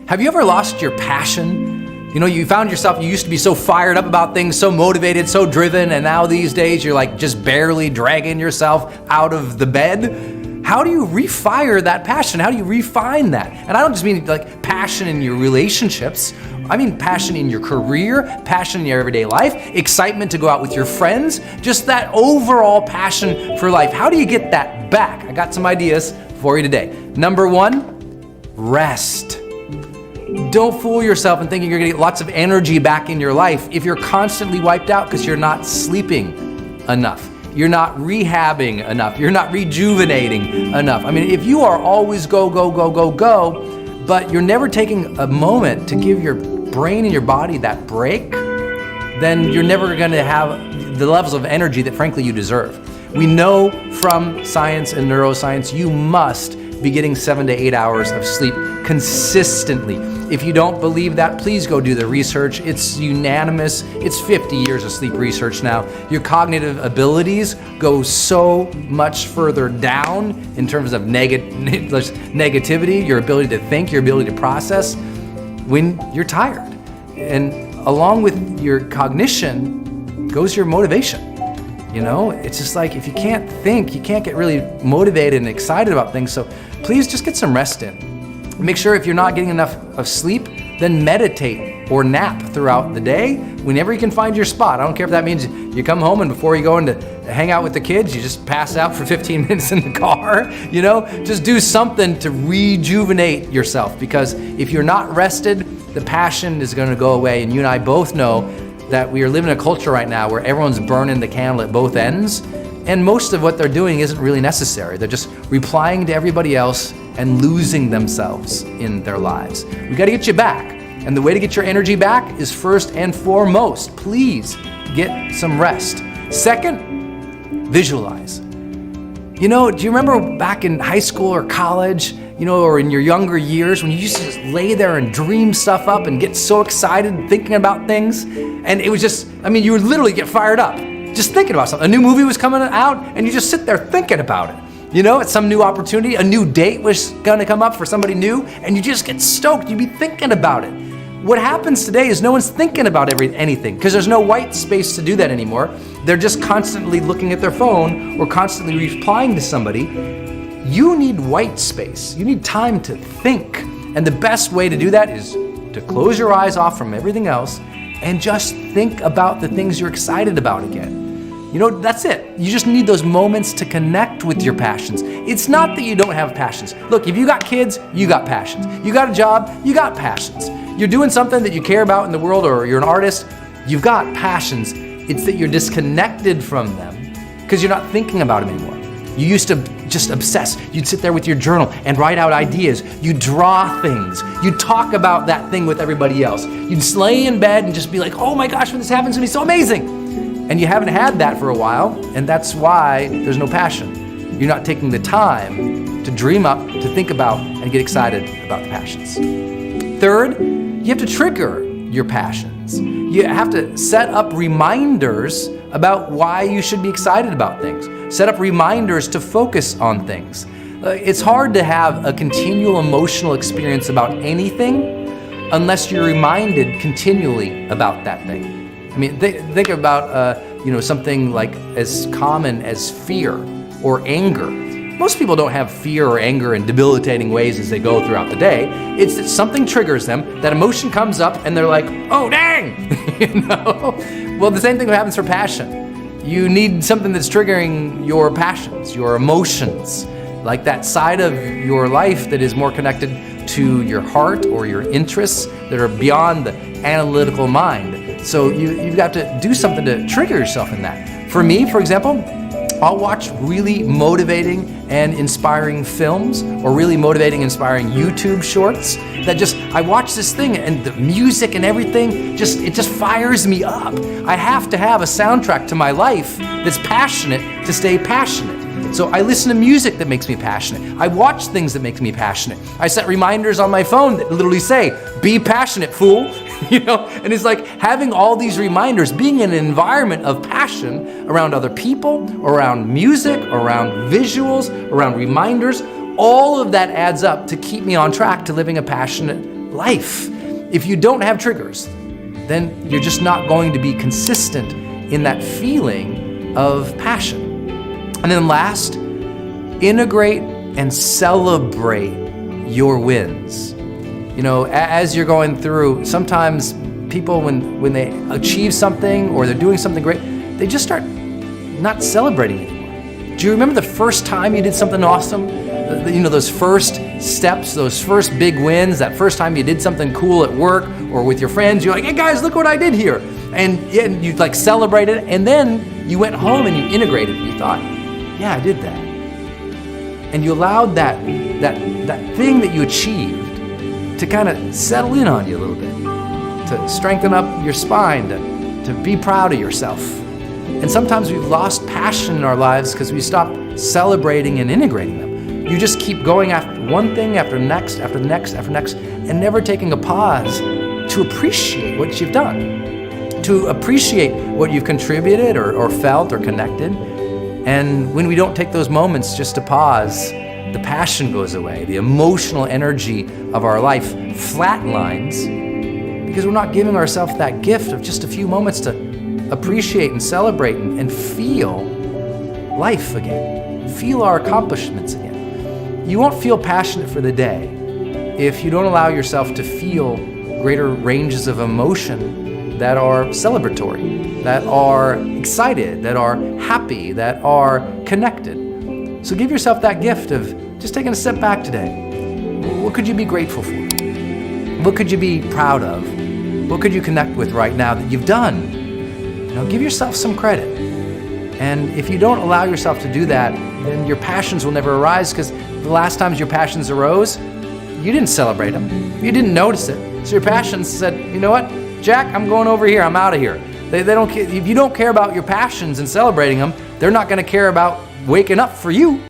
Have you ever lost your passion? You know, you found yourself, you used to be so fired up about things, so motivated, so driven, and now these days you're like just barely dragging yourself out of the bed. How do you refire that passion? How do you refine that? And I don't just mean like passion in your relationships. I mean passion in your career, passion in your everyday life, excitement to go out with your friends, just that overall passion for life. How do you get that back? I got some ideas for you today. Number one, rest. Don't fool yourself in thinking you're gonna get lots of energy back in your life if you're constantly wiped out because you're not sleeping enough. You're not rehabbing enough. You're not rejuvenating enough. I mean, if you are always go, but you're never taking a moment to give your brain and your body that break, then you're never gonna have the levels of energy that frankly you deserve. We know from science and neuroscience, you must be getting 7 to 8 hours of sleep consistently. If you don't believe that, please go do the research. It's unanimous. It's 50 years of sleep research now. Your cognitive abilities go so much further down in terms of negativity, your ability to think, your ability to process when you're tired. And along with your cognition goes your motivation. You know, it's just like if you can't think, you can't get really motivated and excited about things. So please just get some rest in. Make sure if you're not getting enough of sleep, then meditate or nap throughout the day whenever you can find your spot. I don't care if that means you come home and before you go in to hang out with the kids, you just pass out for 15 minutes in the car. You know, just do something to rejuvenate yourself, because if you're not rested, the passion is going to go away. And you and I both know that we are living in a culture right now where everyone's burning the candle at both ends, and most of what they're doing isn't really necessary. They're just replying to everybody else and losing themselves in their lives. We got to get you back, and the way to get your energy back is first and foremost, please get some rest. Second, visualize. You know, do you remember back in high school or college, you know, or in your younger years when you used to just lay there and dream stuff up and get so excited thinking about things? And it was just, I mean, you would literally get fired up just thinking about something. A new movie was coming out and you just sit there thinking about it. You know, it's some new opportunity, a new date was gonna come up for somebody new, and you just get stoked, you'd be thinking about it. What happens today is no one's thinking about anything because there's no white space to do that anymore. They're just constantly looking at their phone or constantly replying to somebody. You need white space. You need time to think. And the best way to do that is to close your eyes off from everything else and just think about the things you're excited about again. You know, that's it. You just need those moments to connect with your passions. It's not that you don't have passions. Look, if you got kids, you got passions. You got a job, you got passions. You're doing something that you care about in the world, or you're an artist, you've got passions. It's that you're disconnected from them because you're not thinking about them anymore. You used to just obsess. You'd sit there with your journal and write out ideas. You'd draw things. You'd talk about that thing with everybody else. You'd lay in bed and just be like, oh my gosh, when this happens to me, so amazing. And you haven't had that for a while, and that's why there's no passion. You're not taking the time to dream up, to think about, and get excited about the passions. Third, you have to trigger your passions. You have to set up reminders about why you should be excited about things. Set up reminders to focus on things. It's hard to have a continual emotional experience about anything unless you're reminded continually about that thing. I mean, think about something like as common as fear or anger. Most people don't have fear or anger in debilitating ways as they go throughout the day. It's that something triggers them, that emotion comes up, and they're like, oh dang! You know? Well, the same thing happens for passion. You need something that's triggering your passions, your emotions, like that side of your life that is more connected to your heart or your interests that are beyond the analytical mind. So you've got to do something to trigger yourself in that. For me, for example, I'll watch really motivating and inspiring films or really motivating, inspiring YouTube shorts that I watch this thing and the music and everything, it just fires me up. I have to have a soundtrack to my life that's passionate to stay passionate. So I listen to music that makes me passionate. I watch things that make me passionate. I set reminders on my phone that literally say, be passionate, fool. You know, and it's like having all these reminders, being in an environment of passion around other people, around music, around visuals, around reminders, all of that adds up to keep me on track to living a passionate life. If you don't have triggers, then you're just not going to be consistent in that feeling of passion. And then last, integrate and celebrate your wins. You know, as you're going through, sometimes people, when they achieve something or they're doing something great, they just start not celebrating anymore. Do you remember the first time you did something awesome? You know, those first steps, those first big wins, that first time you did something cool at work or with your friends, you're like, hey guys, look what I did here. And you like celebrated, and then you went home and you integrated and you thought, yeah, I did that. And you allowed that thing that you achieved to kind of settle in on you a little bit, to strengthen up your spine, to be proud of yourself. And sometimes we've lost passion in our lives because we stopped celebrating and integrating them. You just keep going after one thing after next, after next, after next, and never taking a pause to appreciate what you've done, to appreciate what you've contributed or felt or connected. And when we don't take those moments just to pause, the passion goes away, the emotional energy of our life flatlines because we're not giving ourselves that gift of just a few moments to appreciate and celebrate and feel life again, feel our accomplishments again. You won't feel passionate for the day if you don't allow yourself to feel greater ranges of emotion that are celebratory, that are excited, that are happy, that are connected. So give yourself that gift of just taking a step back today. What could you be grateful for? What could you be proud of? What could you connect with right now that you've done? You know, give yourself some credit. And if you don't allow yourself to do that, then your passions will never arise, because the last times your passions arose, you didn't celebrate them. You didn't notice it. So your passions said, you know what, Jack, I'm going over here. I'm out of here. They don't care. If you don't care about your passions and celebrating them, they're not going to care about waking up for you.